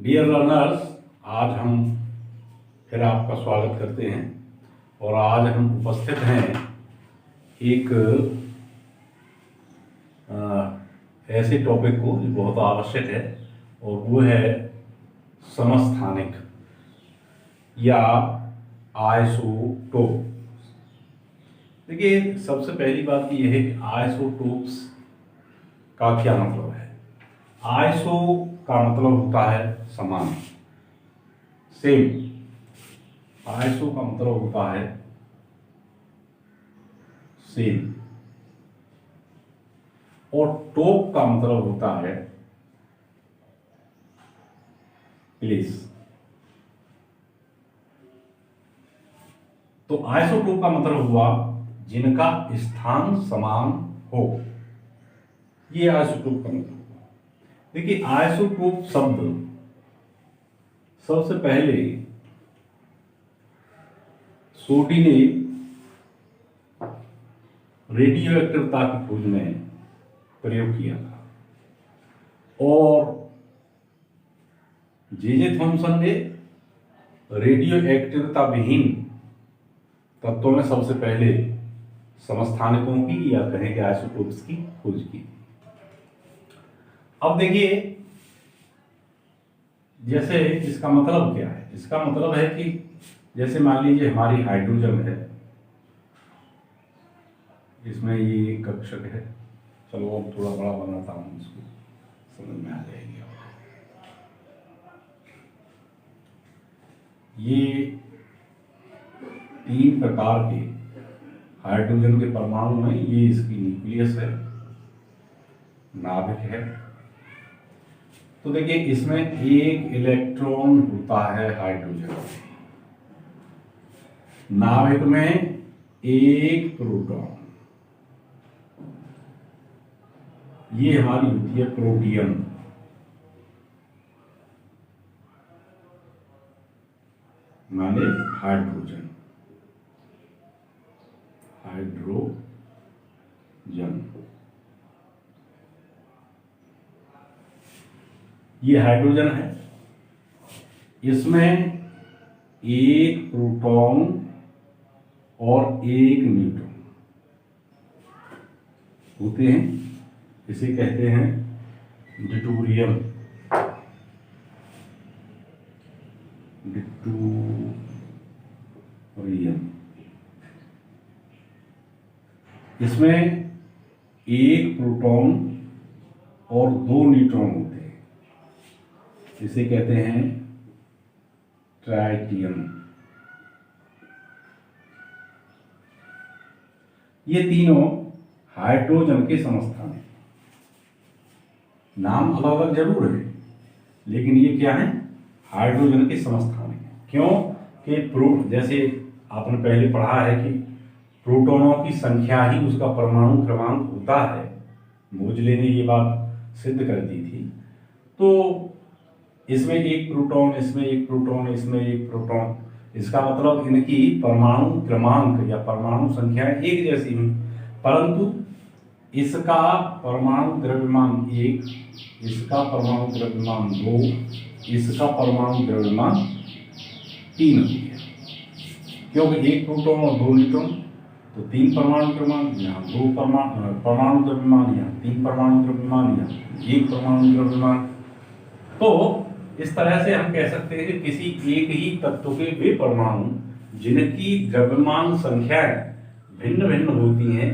Dear learners, आज हम फिर आपका स्वागत करते हैं और आज हम उपस्थित हैं एक ऐसे टॉपिक को जो बहुत आवश्यक है और वो है समस्थानिक या आइसोटोप। देखिए, सबसे पहली बात ये है कि आइसोटोप्स का क्या मतलब है। आइसो का मतलब होता है समान, सेम। आइसो का मतलब होता है सेम और टोप का मतलब होता है प्लेस। तो आइसोटोप का मतलब हुआ जिनका स्थान समान हो, ये आइसोटोप का मतलब हुआ। देखिए, आइसोटोप शब्द सबसे पहले सोडी ने रेडियो एक्टिवता की खोज में प्रयोग किया था और जे थॉमसन ने रेडियो एक्टिवता विहीन तत्वों में सबसे पहले समस्थानिकों की या कहें कि आइसोटोप्स की खोज की। अब देखिए, जैसे इसका मतलब क्या है। इसका मतलब है कि जैसे मान लीजिए हमारी हाइड्रोजन है, इसमें ये कक्षक है। चलो अब थोड़ा बड़ा बनाता हूं, इसको समझ में आ जाएगी। ये तीन प्रकार के हाइड्रोजन के परमाणु में ये इसकी न्यूक्लियस है, नाभिक है। तो देखिए, इसमें एक इलेक्ट्रॉन होता है हाइड्रोजन, नाभिक में एक प्रोटॉन। ये हमारी होती है प्रोटियम, माने हाइड्रोजन। ये हाइड्रोजन है, इसमें एक प्रोटॉन और एक न्यूट्रॉन होते हैं। इसे कहते हैं ड्यूटेरियम। इसमें एक प्रोटॉन और दो न्यूट्रॉन होते हैं, इसे कहते हैं ट्राइटियम। ये तीनों हाइड्रोजन के समस्थान हैं। नाम अलग अलग जरूर है, लेकिन ये क्या है, हाइड्रोजन के समस्थान है। क्यों कि जैसे आपने पहले पढ़ा है कि प्रोटॉनों की संख्या ही उसका परमाणु क्रमांक होता है। मोजले ने ये बात सिद्ध कर दी थी। तो इसमें एक प्रोटॉन, इसमें एक प्रोटॉन, इसमें एक प्रोटॉन, इसका मतलब इनकी परमाणु क्रमांक या परमाणु संख्या एक जैसी हुई, परंतु इसका परमाणु द्रव्यमान 1, इसका परमाणु द्रव्यमान 2, इसका परमाणु द्रव्यमान 3 हो गया। क्योंकि एक प्रोटॉन और दो न्यूट्रॉन, तो 3 परमाणु क्रमांक, यहाँ 2 परमाणु द्रव्यमान, यहाँ 3 परमाणु द्रव्यमान, यहाँ 1 परमाणु द्रव्यमान। तो इस तरह से हम कह सकते हैं कि किसी एक ही तत्व के वे परमाणु जिनकी द्रव्यमान संख्याएं भिन्न भिन्न होती हैं,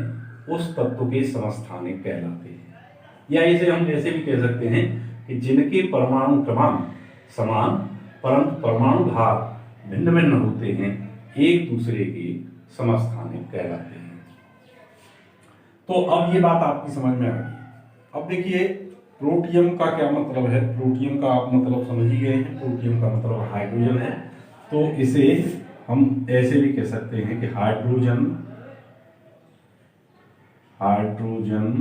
उस तत्व के समस्थानिक कहलाते हैं। या इसे हम ऐसे भी कह सकते हैं कि जिनके परमाणु क्रमांक समान परंतु परमाणु भार भिन्न भिन्न होते हैं, एक दूसरे के समस्थानिक कहलाते हैं। तो अब ये बात आपकी समझ में आ गई। अब देखिए, प्रोटियम का क्या मतलब है। प्रोटियम का आप मतलब समझ ही गए हैं। प्रोटियम का मतलब हाइड्रोजन है। तो इसे हम ऐसे भी कह सकते हैं कि हाइड्रोजन 1,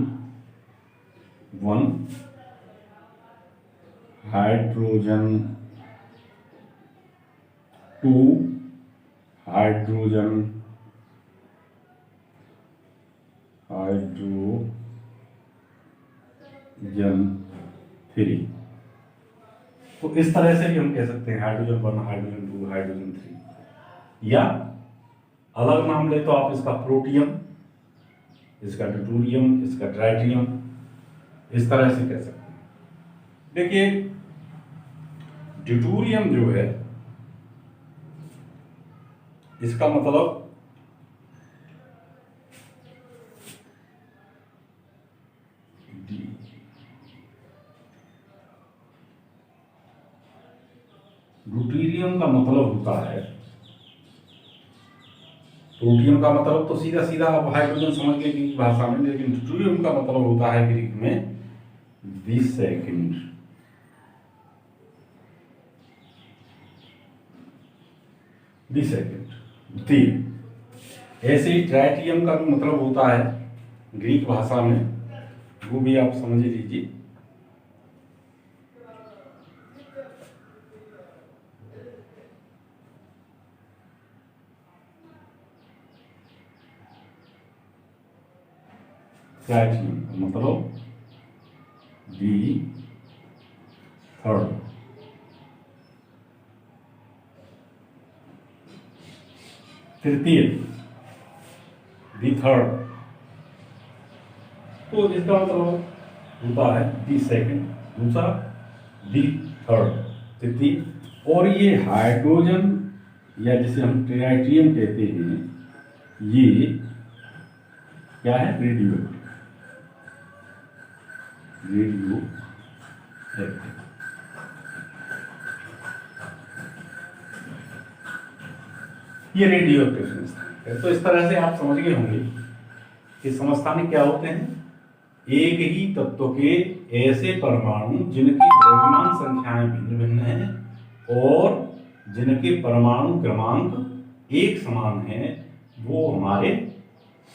हाइड्रोजन 2, हाइड्रोजन 3। तो इस तरह से भी हम कह सकते हैं हाइड्रोजन 1, हाइड्रोजन 2, हाइड्रोजन 3, या अलग नाम ले तो आप इसका प्रोटियम, इसका ड्यूटेरियम, इसका ट्राइटियम, इस तरह से कह सकते हैं। देखिए ड्यूटेरियम जो है इसका मतलब ड्यूटेरियम का मतलब होता है, प्रोटियम का मतलब तो सीधा सीधा आप हाइड्रोजन समझ गए ग्रीक भाषा में, लेकिन ड्यूटेरियम का मतलब होता है ग्रीक में द्विसेकंड। द्विसेकंड। ऐसे ही ट्राइटियम का भी मतलब होता है ग्रीक भाषा में, वो भी आप समझ लीजिए। ट्राइटियम का मतलब थर्ड। तृतीय, थर्ड, तो इसका मतलब होता है दी सेकंड, दूसरा, दी थर्ड, तृतीय। और ये हाइड्रोजन या जिसे हम ट्राइटियम कहते हैं, ये क्या है? Radio active. ये रेडियो एक्टिव समस्थानिक है। तो इस तरह से आप समझ गए होंगे कि समस्थानिक क्या होते हैं? एक ही तत्व के ऐसे परमाणु जिनकी द्रव्यमान संख्याएं भिन्न भिन्न हैं और जिनके परमाणु क्रमांक एक समान हैं, वो हमारे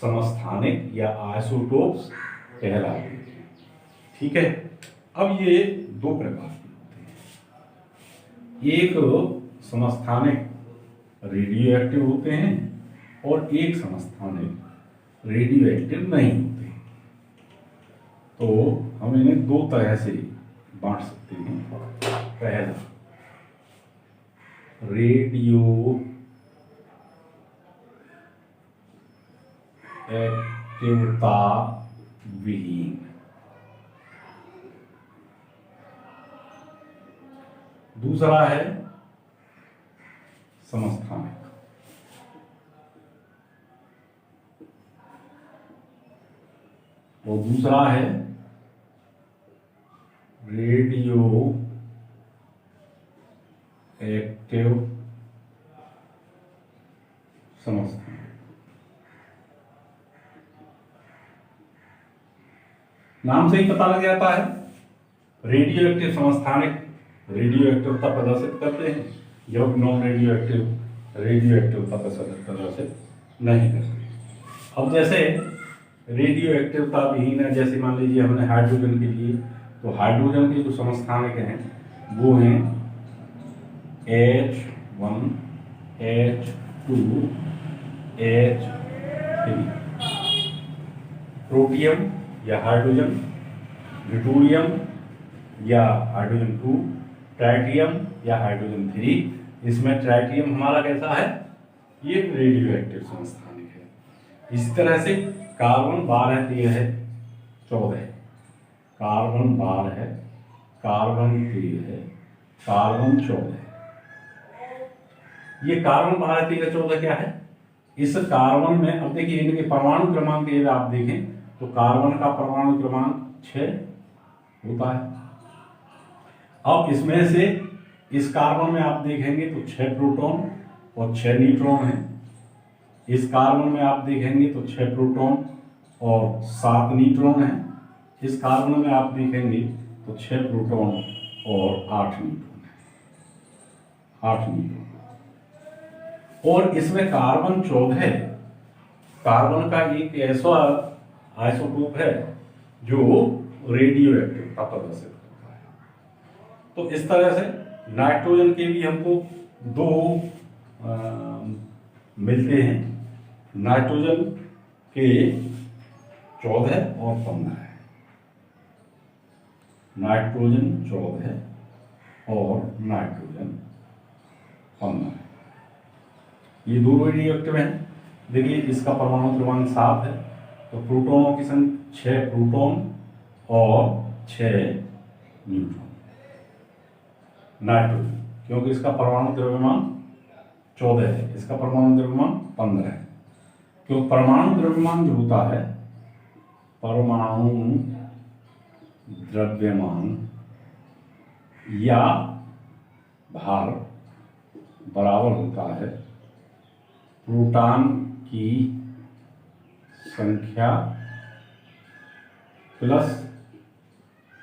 समस्थानिक या आइसोटोप्स कहलाते हैं। ठीक है। अब ये दो प्रकार के होते हैं, एक समस्थानिक रेडियो एक्टिव होते हैं और एक समस्थानिक रेडियो एक्टिव नहीं होते हैं। तो हम इन्हें दो तरह से बांट सकते हैं। पहला, रेडियो एक्टिवता विहीन। दूसरा है समस्थानिक। और दूसरा है रेडियो एक्टिव समस्थानिक। नाम से ही पता लग जाता है, रेडियो एक्टिव समस्थानिक रेडियो एक्टिवता प्रदर्शित करते हैं, जबकि नॉन रेडियो एक्टिवता प्रदर्शित नहीं करते। अब जैसे रेडियो एक्टिवता विहीन है, जैसे मान लीजिए हमने हाइड्रोजन के लिए, तो हाइड्रोजन के जो समस्थानिक हैं वो हैं H1, H2, H3। प्रोटियम या हाइड्रोजन, ड्यूटेरियम या हाइड्रोजन 2, ट्राइटियम या हाइड्रोजन 3। इसमें ट्राइटियम हमारा कैसा है? ये रेडियो एक्टिव समस्थानिक है। इसी तरह से कार्बन 12 13 है 14, कार्बन 12 है, कार्बन 13 है, कार्बन 14 है। ये कार्बन 12 13 14 क्या है? इस कार्बन में अब देखिए इनके परमाणु क्रमांक यदि आप देखें तो कार्बन का परमाणु क्रमांक 6 होता है। अब इसमें से इस कार्बन में आप देखेंगे तो 6 प्रोटॉन और 6 न्यूट्रॉन हैं। इस कार्बन में आप देखेंगे तो 6 प्रोटॉन और 7 न्यूट्रॉन हैं। इस कार्बन में आप देखेंगे तो 6 प्रोटॉन और 8 न्यूट्रॉन हैं, 8 न्यूट्रॉन। और इसमें कार्बन 14, कार्बन का एक ऐसा आइसोटोप है जो रेडियो एक्टिवता प्रदर्शित करता है। तो इस तरह से नाइट्रोजन के भी हमको दो मिलते हैं। नाइट्रोजन के 14 और 15 है। नाइट्रोजन 14 और नाइट्रोजन 15। ये दो रेडियो एक्टिव हैं। देखिए इसका परमाणु क्रमांक 7 है, तो प्रोटॉनों की संख्या 6 प्रोटॉन और 6 न्यूट्रॉन। नाइट्रोजन क्योंकि इसका परमाणु द्रव्यमान 14 है, इसका परमाणु द्रव्यमान 15 है। क्यों परमाणु द्रव्यमान जो होता है, परमाणु द्रव्यमान या भार बराबर होता है प्रोटॉन की संख्या प्लस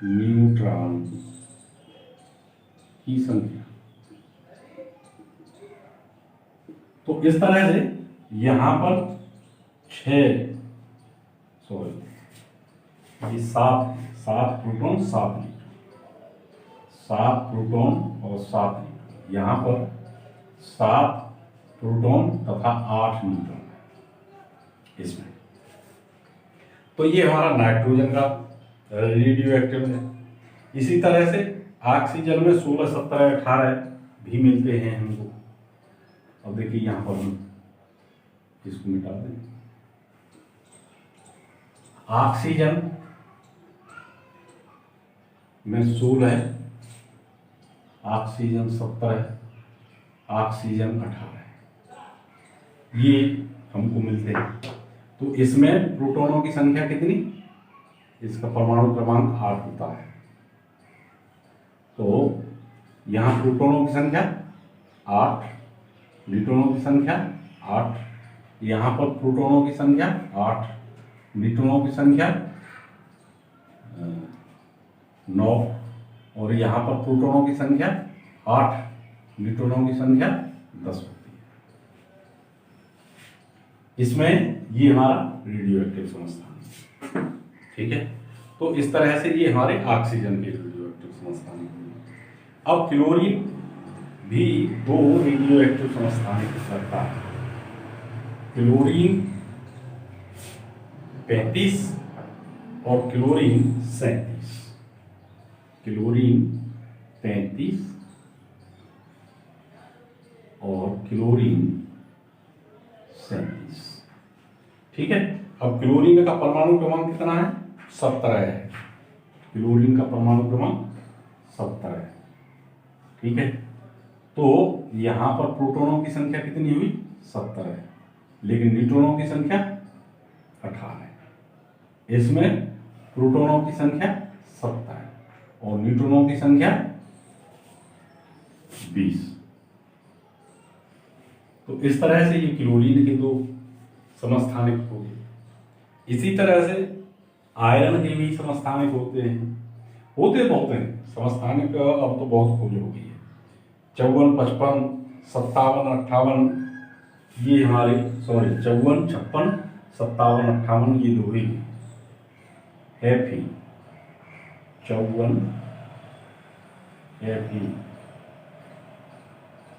न्यूट्रॉन की संख्या। तो इस तरह से यहां पर 7 प्रोटॉन 7 न्यूट्रॉन, 7 प्रोटॉन और 7 न्यूट्रॉन। यहां पर 7 प्रोटॉन तथा 8 न्यूट्रॉन है इसमें। तो ये हमारा नाइट्रोजन का रेडियो एक्टिव है। इसी तरह से ऑक्सीजन में 16, 17, 18 भी मिलते हैं हमको। अब देखिए यहां पर हम इसको मिटा दें। ऑक्सीजन में 16 है, ऑक्सीजन 17 है, ऑक्सीजन 18 है, ये हमको मिलते हैं। तो इसमें प्रोटॉनों की संख्या कितनी, इसका परमाणु क्रमांक 8 होता है। तो यहां प्रोटॉनों की संख्या 8, न्यूट्रॉनों की संख्या 8, यहां पर प्रोटॉनों की संख्या 8, न्यूट्रॉनों की संख्या 9 और यहां पर प्रोटॉनों की संख्या 8, न्यूट्रॉनों की संख्या 10 होती है। इसमें ये हमारा रेडियो एक्टिव समस्थान है। ठीक है, तो इस तरह से ये हमारे ऑक्सीजन के रेडियो एक्टिव समस्थान है। अब क्लोरीन भी 2 रेडियो एक्टिव समस्थानिक करता है। क्लोरीन 35 और क्लोरीन 37। क्लोरीन 35 और क्लोरीन 37। ठीक है, अब क्लोरीन का परमाणु क्रमांक कितना है, 17 है। क्लोरीन का परमाणु क्रमांक 17 है। ठीक है, तो यहां पर प्रोटॉनों की संख्या कितनी हुई, 17 है, लेकिन न्यूट्रॉनों की संख्या 18 है। इसमें प्रोटॉनों की संख्या 7 है और न्यूट्रॉनों की संख्या 20। तो इस तरह से ये क्लोरीन के 2 समस्थानिक हो गए। इसी तरह से आयरन के भी समस्थानिक होते हैं, होते बहुत हैं समस्थानिक। अब तो बहुत खोज हो गई है। 54, 55, 57, 58 ये हमारे 54, 56, 57, 58 ये लोहे के Fe, 54, Fe,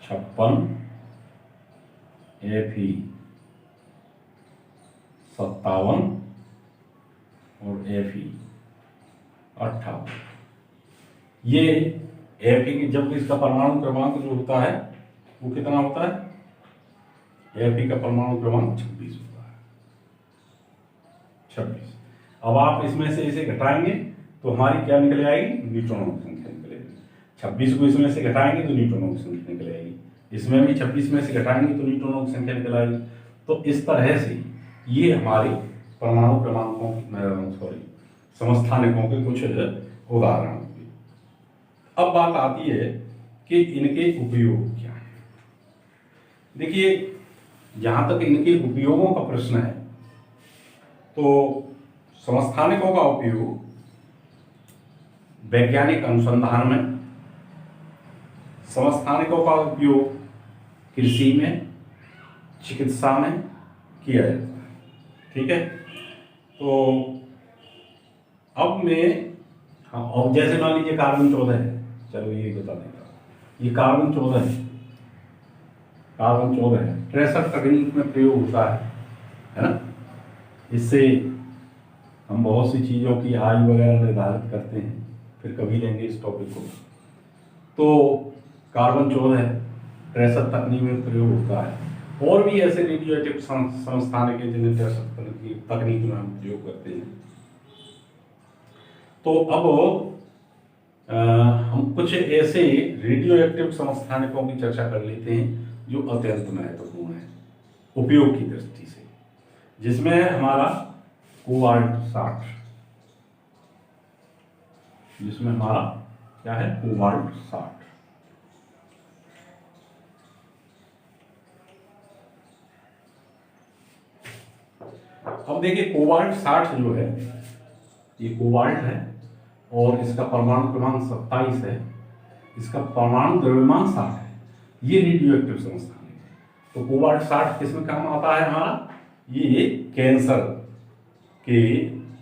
56, Fe, 57 और Fe, 58। ये Fe की जब इसका परमाणु क्रमांक जो होता है वो कितना होता है, Fe का परमाणु क्रमांक 26 होता है, 26। अब आप इसमें से इसे घटाएंगे तो हमारी क्या निकल आएगी, न्यूट्रॉनों की संख्या निकलेगी। 26 को इसमें से घटाएंगे तो न्यूट्रॉनों की संख्या निकल आएगी। इसमें भी 26 में से घटाएंगे तो न्यूट्रॉनों की संख्या निकल आएगी। तो इस तरह से ये हमारे परमाणु क्रमांकों समस्थानिकों के कुछ उदाहरण होंगे। अब बात आती है कि इनके उपयोग क्या है। देखिए जहां तक इनके उपयोगों का प्रश्न है तो समस्थानिकों का उपयोग वैज्ञानिक अनुसंधान में, समस्थानिकों का उपयोग कृषि में, चिकित्सा में किया जाता है। ठीक है, तो अब मैं अब जैसे मान लीजिए कार्बन 14 है, चलो ये बता देता हूँ। ये कार्बन 14 है, कार्बन 14 है, ट्रेसर तकनीक में प्रयोग होता है ना। इससे हम बहुत सी चीज़ों की आयु वगैरह निर्धारित करते हैं, फिर कभी लेंगे इस टॉपिक को। तो कार्बन 14 ट्रेसर तकनीक में प्रयोग होता है, और भी ऐसे रेडियो एक्टिव समस्थानिक है जिन्हें ट्रेसर तकनीक में हम प्रयोग करते हैं। तो अब हम कुछ ऐसे रेडियो एक्टिव समस्थानिकों की चर्चा कर लेते हैं जो अत्यंत महत्वपूर्ण है उपयोग की दृष्टि से, जिसमें हमारा कोबाल्ट 60, जिसमें हमारा क्या है, कोबाल्ट 60। अब देखिए कोबाल्ट 60 जो है, ये कोबाल्ट है और इसका परमाणु क्रमांक 27 है, इसका परमाणु द्रव्यमान 60 है। ये रेडियो एक्टिव समस्थानिक है। तो कोबाल्ट 60 किसमें काम आता है हमारा, ये कैंसर के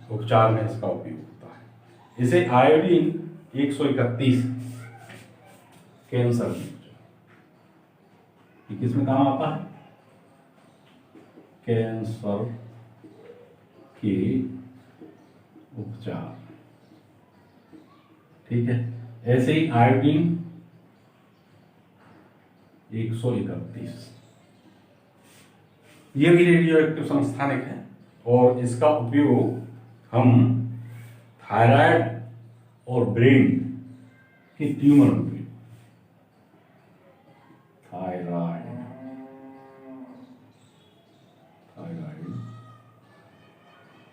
उपचार में इसका उपयोग होता है। इसे आयोडीन 131 कैंसर में, ये किसमें काम आता है, कैंसर के उपचार, ठीक है। ऐसे ही आयोडीन 131 ये भी रेडियो एक्टिव समस्थानिक है, और इसका उपयोग हम थायराइड और ब्रेन के ट्यूमर में, थायराइड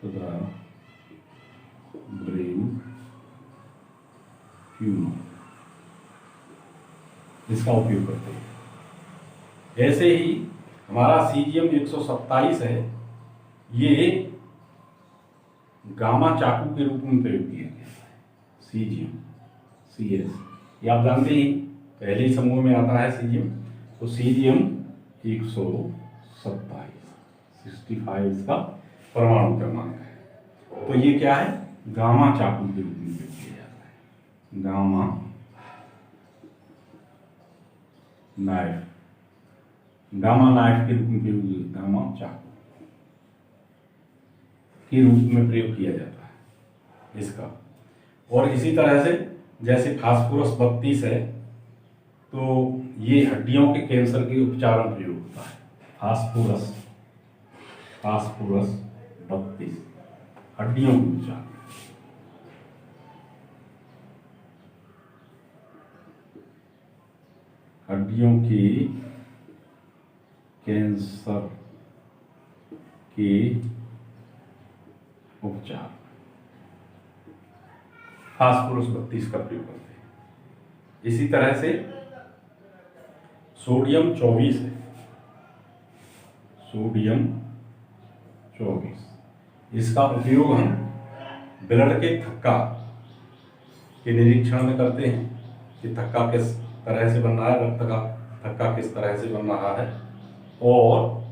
तथा ब्रेन ट्यूमर, इसका उपयोग करते हैं। ऐसे ही हमारा सीजियम 127 है, ये गामा चाकू के रूप में प्रयोग किया गया है। सीजियम CS ये आप जानते ही, पहले ही समूह में आता है सीजियम। तो सीजियम 127 65 इसका परमाणु क्रमांक है। तो ये क्या है, गामा चाकू के रूप में प्रयोग किया जाता है, गामा नाइफ, गामा नाइफ के रूप में प्रयोग, गामा चाकू के रूप में प्रयोग किया जाता है इसका। और इसी तरह से जैसे फास्फोरस 32 है, तो ये हड्डियों के कैंसर के उपचार में प्रयोग होता है। फास्फोरस 32 हड्डियों के उपचार, हड्डियों के कैंसर के उपचार, फास्फोरस 32 का प्रयोग करते हैं। इसी तरह से सोडियम 24 है, सोडियम 24 इसका उपयोग हम ब्लड के थक्का के निरीक्षण में करते हैं कि थक्का किस तरह से बन रहा है, रक्त का थक्का किस तरह से बन रहा है, और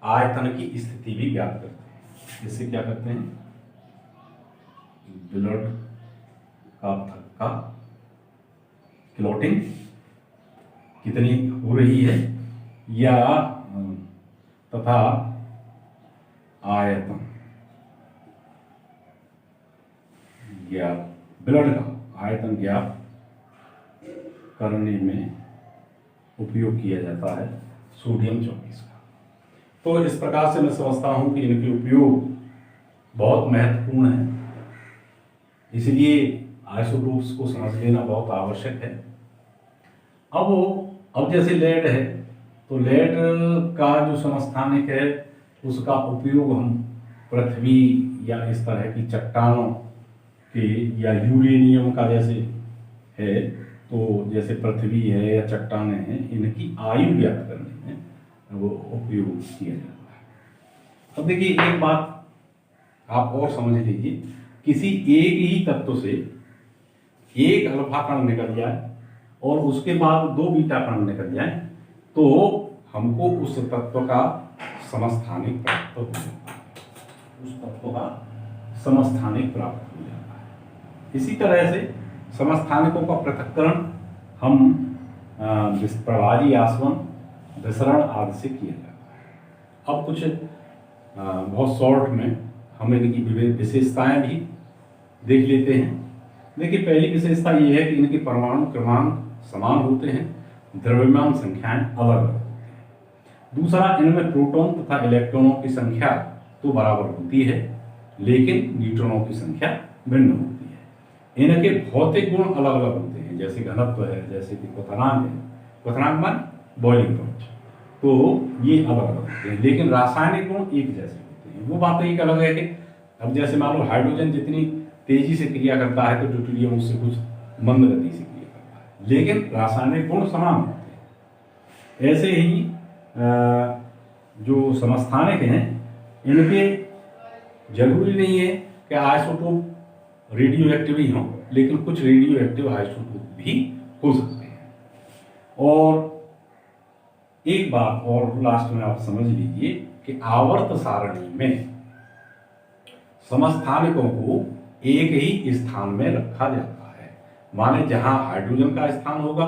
आयतन की स्थिति भी ज्ञात करते हैं। इससे क्या करते हैं, ब्लड का थक्का क्लॉटिंग कितनी हो रही है, या तथा आयतन ज्ञात, ब्लड का आयतन ज्ञात करने में उपयोग किया जाता है सोडियम 24 का। तो इस प्रकार से मैं समझता हूं कि इनके उपयोग बहुत महत्वपूर्ण है, इसलिए आइसोटोप्स को समझ लेना बहुत आवश्यक है। अब जैसे लेड है, तो लेड का जो समस्थानिक है उसका उपयोग हम पृथ्वी या इस तरह की चट्टानों के, या यूरेनियम का जैसे है, तो जैसे पृथ्वी है या चट्टानें हैं, इनकी आयु ज्ञात करने में वो उपयोग किया जाता है। अब देखिए एक बात आप और समझ लीजिए, किसी एक ही तत्व से एक अल्फा कण निकल जाए और उसके बाद 2 बीटा कण निकल जाए, तो हमको उस तत्व का समस्थानिक प्राप्त हो जाता है, उस तत्व का समस्थानिक प्राप्त हो जाता है। इसी तरह से समस्थानिकों का पृथक्करण हम प्रभावी आसवन, विसरण आदि से किया जाता है। अब कुछ बहुत शॉर्ट में हम इनकी विशेषताएं भी देख लेते हैं। देखिए, पहली विशेषता ये है कि इनके परमाणु क्रमांक समान होते हैं, द्रव्यमान संख्याएं अलग अलग होती हैं। दूसरा, इनमें प्रोटॉन तथा इलेक्ट्रॉनों की संख्या तो बराबर होती है, लेकिन न्यूट्रॉनों की संख्या भिन्न होती है। इनके भौतिक गुण अलग अलग होते हैं, जैसे घनत्व है, जैसे कि क्वथनांक है, क्वथनांक मान बॉइलिंग पॉइंट, तो ये अलग अलग होते हैं, लेकिन रासायनिक गुण एक जैसे होते हैं। वो बात एक अलग है कि अब जैसे मान लो हाइड्रोजन जितनी तेजी से क्रिया करता है तो ड्यूटेरियम उससे कुछ मंद गति से क्रिया करता है, लेकिन रासायनिक गुण समान होते हैं। ऐसे ही जो समस्थानिक हैं, इनके जरूरी नहीं है कि आइसोटोप रेडियो एक्टिव ही हों, लेकिन कुछ रेडियो एक्टिव आइसोटोप भी हो सकते हैं। और एक बात और लास्ट में आप समझ लीजिए कि आवर्त सारणी में समस्थानिकों को एक ही स्थान में रखा जाता है। माने जहां हाइड्रोजन का स्थान होगा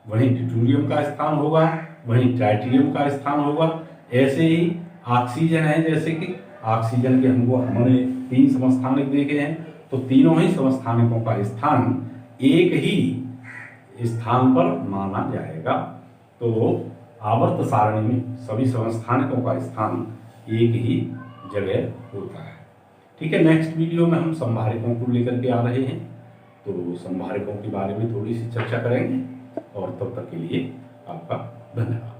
वहीं ड्यूटेरियम का स्थान होगा, वहीं ट्राइटिरियम का स्थान होगा। ऐसे ही ऑक्सीजन है, जैसे कि ऑक्सीजन के हमने 3 समस्थानिक देखे हैं, तो तीनों ही समस्थानिकों का स्थान एक ही स्थान पर माना जाएगा। तो आवर्त सारणी में सभी समस्थानिकों का स्थान एक ही जगह होता है। ठीक है, नेक्स्ट वीडियो में हम संभारिकों को लेकर के आ रहे हैं, तो संभारिकों के बारे में थोड़ी सी चर्चा करेंगे। और तब तक के लिए आपका धन्यवाद।